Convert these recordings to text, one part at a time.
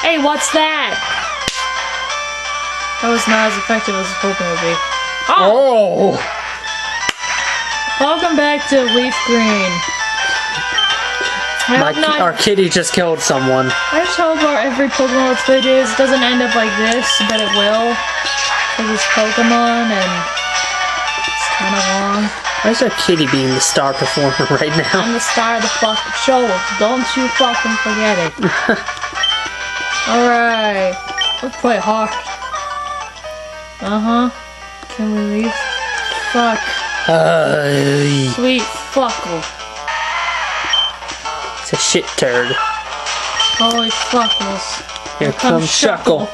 Hey, what's that? That was not as effective as I was hoping it would be. Oh! Welcome back to LeafGreen. Our kitty just killed someone. I just hope every Pokemon Let's Play doesn't end up like this, but it will. Because it's Pokemon and it's kind of long. Why is our kitty being the star performer right now? I'm the star of the fucking show. Don't you fucking forget it. Alright. Let's play hockey. Can we leave? Fuck. Sweet fuckle. It's a shit turd. Holy fuckles. Here comes Shuckle.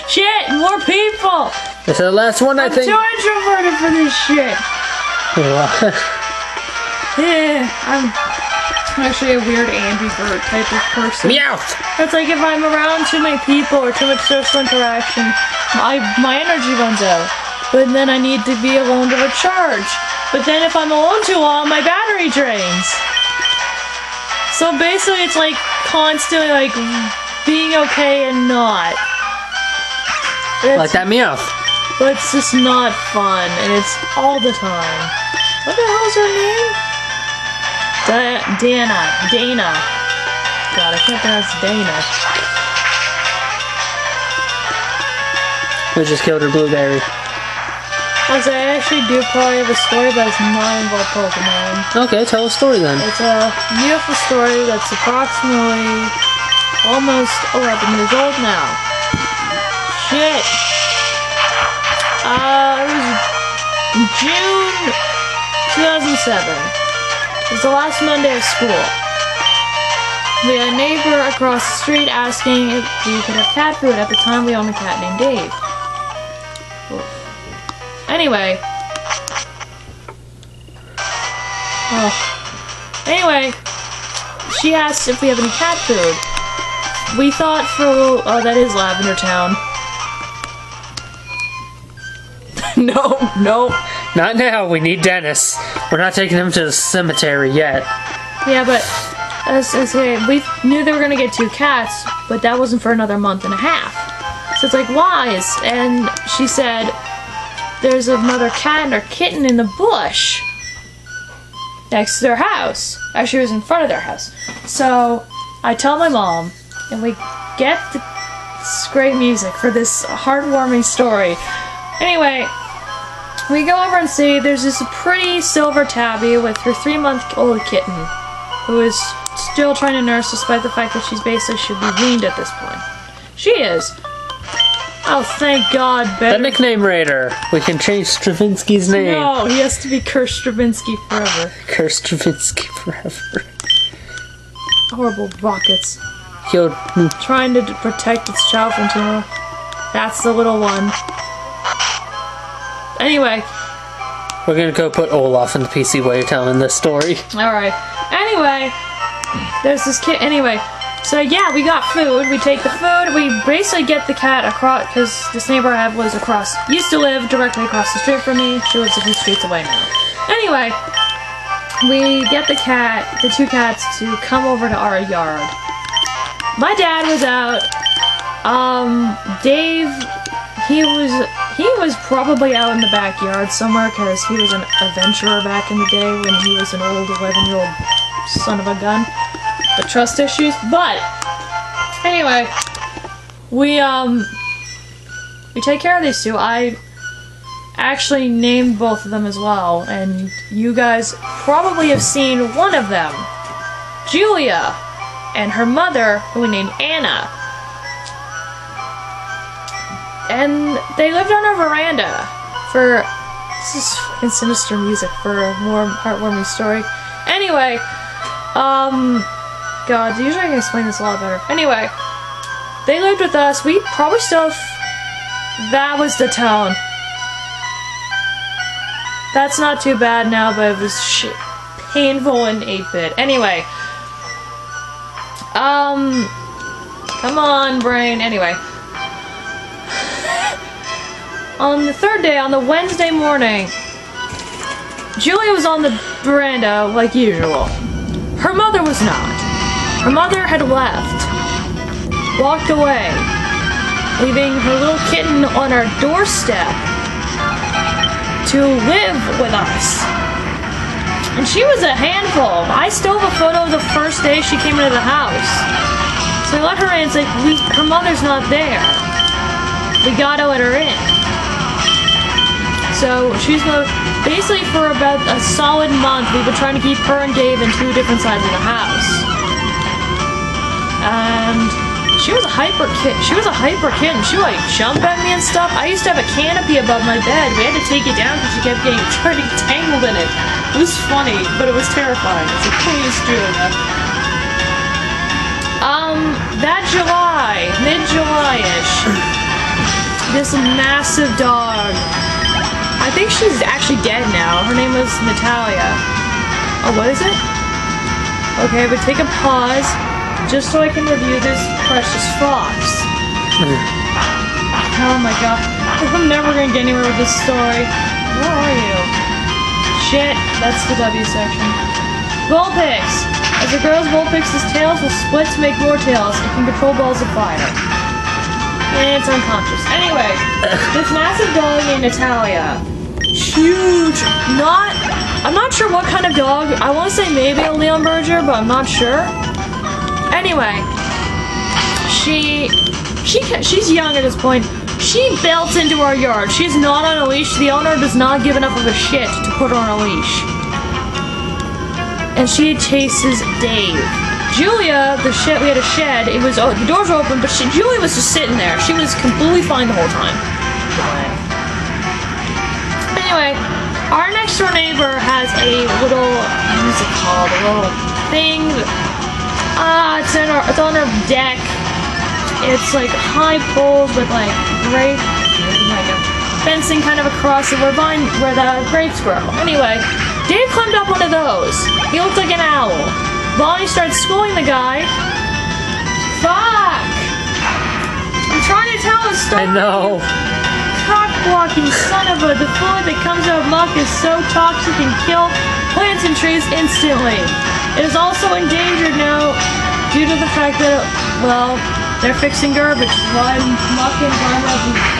Shit! More people! This is the last one, I think. I'm too introverted for this shit. Yeah, I'm actually a weird ambivert type of person. Meowth! It's like if I'm around too many people or too much social interaction, my energy runs out. But then I need to be alone to recharge. But then if I'm alone too long, my battery drains. So basically it's like constantly like being okay and not. Like that Meowth. But it's just not fun, and it's all the time. What the hell's her name? Dana. God, I can't pronounce Dana. We just killed her blueberry. I actually do probably have a story, but it's not involved Pokemon. Okay, tell a story then. It's a beautiful story that's approximately almost 11 years old now. Shit. It was June 2007. It was the last Monday of school. We had a neighbor across the street asking if we could have cat food. At the time, we owned a cat named Dave. Anyway. Anyway, she asked if we have any cat food. We thought for... Oh, that is Lavender Town. No. Not now, we need Dennis. We're not taking him to the cemetery yet. Yeah, but we knew they were gonna get 2 cats, but that wasn't for another month and a half. So it's like, why? And she said, there's another cat and her kitten in the bush next to their house. Actually, it was in front of their house. So I tell my mom, and we get this great music for this heartwarming story. Anyway, we go over and see there's this pretty silver tabby with her 3-month-old kitten who is still trying to nurse despite the fact that she's basically should be weaned at this point. She is. Oh, thank God, The nickname Raider. We can change Stravinsky's name. No, he has to be Curse Stravinsky forever. Curse Stravinsky forever. Horrible rockets. Yo, Trying to protect its child from tumor. That's the little one. Anyway. We're gonna go put Olaf in the PC while you're telling this story. Alright. Anyway. There's this kid. Anyway. So yeah, we got food. We take the food. We basically get the cat across, because this neighbor I have used to live directly across the street from me. She lives a few streets away now. Anyway, we get the 2 cats to come over to our yard. My dad was out. Dave, he was probably out in the backyard somewhere, because he was an adventurer back in the day when he was an old 11-year-old son of a gun. But trust issues. But anyway, we take care of these 2. I actually named both of them as well, and you guys probably have seen one of them, Julia, and her mother, who we named Anna. And they lived on our veranda for... This is fucking sinister music for a more heartwarming story. Anyway, God, usually I can explain this a lot better. Anyway, they lived with us. We probably still have... That was the town. That's not too bad now, but it was painful in 8-bit. Anyway. Come on, brain. Anyway. On the 3rd day, on the Wednesday morning, Julia was on the veranda like usual. Her mother was not. Her mother had left, walked away, leaving her little kitten on our doorstep to live with us. And she was a handful. I still have a photo of the first day she came into the house. So I let her in. It's like, her mother's not there. We gotta let her in. So she's basically for about a solid month, we've been trying to keep her and Dave in two different sides of the house. And she was a hyper kitten. She would like jump at me and stuff. I used to have a canopy above my bed. We had to take it down because she kept trying to get tangled in it. It was funny, but it was terrifying. It's like, please do that. That July, mid-July-ish, this massive dog. I think she's actually dead now. Her name was Natalia. Oh, what is it? Okay, but take a pause just so I can review this precious fox. Oh my god. I'm never gonna get anywhere with this story. Where are you? Shit, that's the W section. Vulpix! As it grows, Vulpix's tails will split to make more tails. It can control balls of fire. And it's unconscious. Anyway, this massive dog named Natalia. Huge. I'm not sure what kind of dog. I want to say maybe a Leon Berger, but I'm not sure. Anyway, she's young at this point. She belts into our yard. She's not on a leash. The owner does not give enough of a shit to put her on a leash. And she chases Dave. Julia, we had a shed. It was the doors were open, but Julia was just sitting there. She was completely fine the whole time. Anyway, our next door neighbor has a little, what is it called? A little thing. It's on her deck. It's like high poles with like fencing kind of across it where the grapes grow. Anyway, Dave climbed up one of those. He looked like an owl. Bonnie started schooling the guy. Fuck! I'm trying to tell a story. I know. Cock-blocking son of a... The fluid that comes out of muck is so toxic and kill plants and trees instantly. It is also endangered now due to the fact that, well, they're fixing garbage. Why muck and grime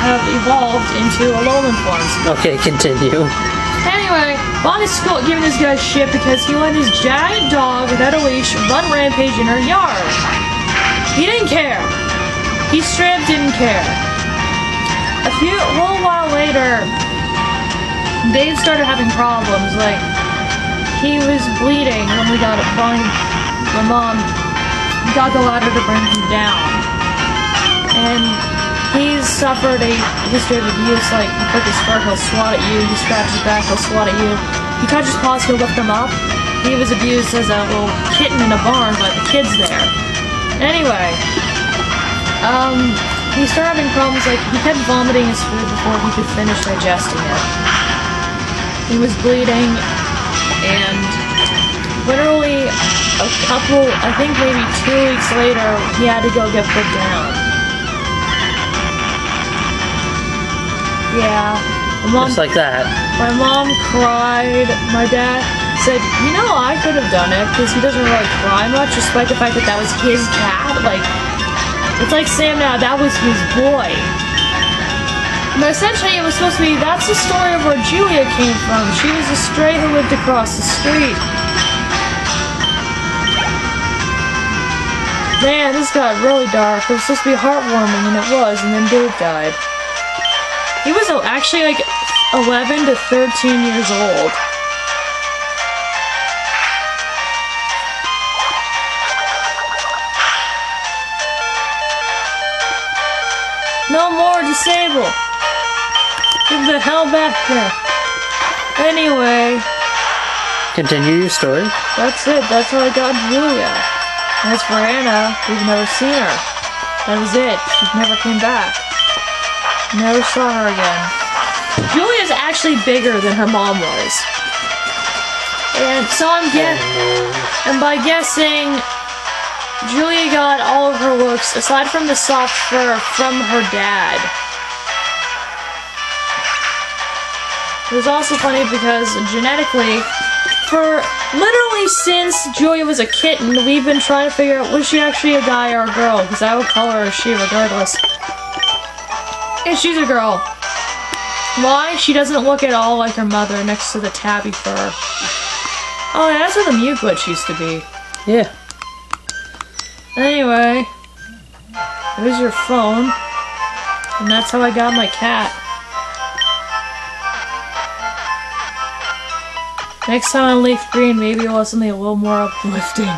have evolved into lowland forms. Okay, continue. Anyway, Bonnie's giving this guy shit because he let his giant dog without a leash run rampage in her yard. He didn't care. He straight up didn't care. A little while later, Dave started having problems. Like, he was bleeding when we got my mom got the ladder to bring him down. And he's suffered a history of abuse, like, you prick his fur, he'll swat at you, you scratch his back, he'll swat at you. You touch his paws, he'll lift them up. He was abused as a little kitten in a barn by the kids there. Anyway, he started having problems, like, he kept vomiting his food before he could finish digesting it. He was bleeding, and literally a couple, I think maybe 2 weeks later, he had to go get put down. Yeah. Just like that. My mom cried. My dad said, you know, I could have done it because he doesn't really cry much, despite the fact that that was his cat. Like, it's like Sam now, that was his boy. But essentially, it was supposed to be, that's the story of where Julia came from. She was a stray who lived across the street. Man, this got really dark. It was supposed to be heartwarming, and it was, and then Dave died. He was actually like 11 to 13 years old. No more disabled. Get the hell back there. Anyway. Continue your story. That's it. That's how I got Julia. And as for Anna, we've never seen her. That was it. She never came back. Never saw her again. Julia's actually bigger than her mom was. And so and by guessing, Julia got all of her looks, aside from the soft fur, from her dad. It was also funny because genetically, for Literally since Julia was a kitten, we've been trying to figure out was she actually a guy or a girl, because I would call her a she regardless. And she's a girl. Why? She doesn't look at all like her mother next to the tabby fur. Oh, yeah, that's where the mute glitch used to be. Yeah. Anyway, there's your phone. And that's how I got my cat. Next time on LeafGreen, maybe it was something a little more uplifting.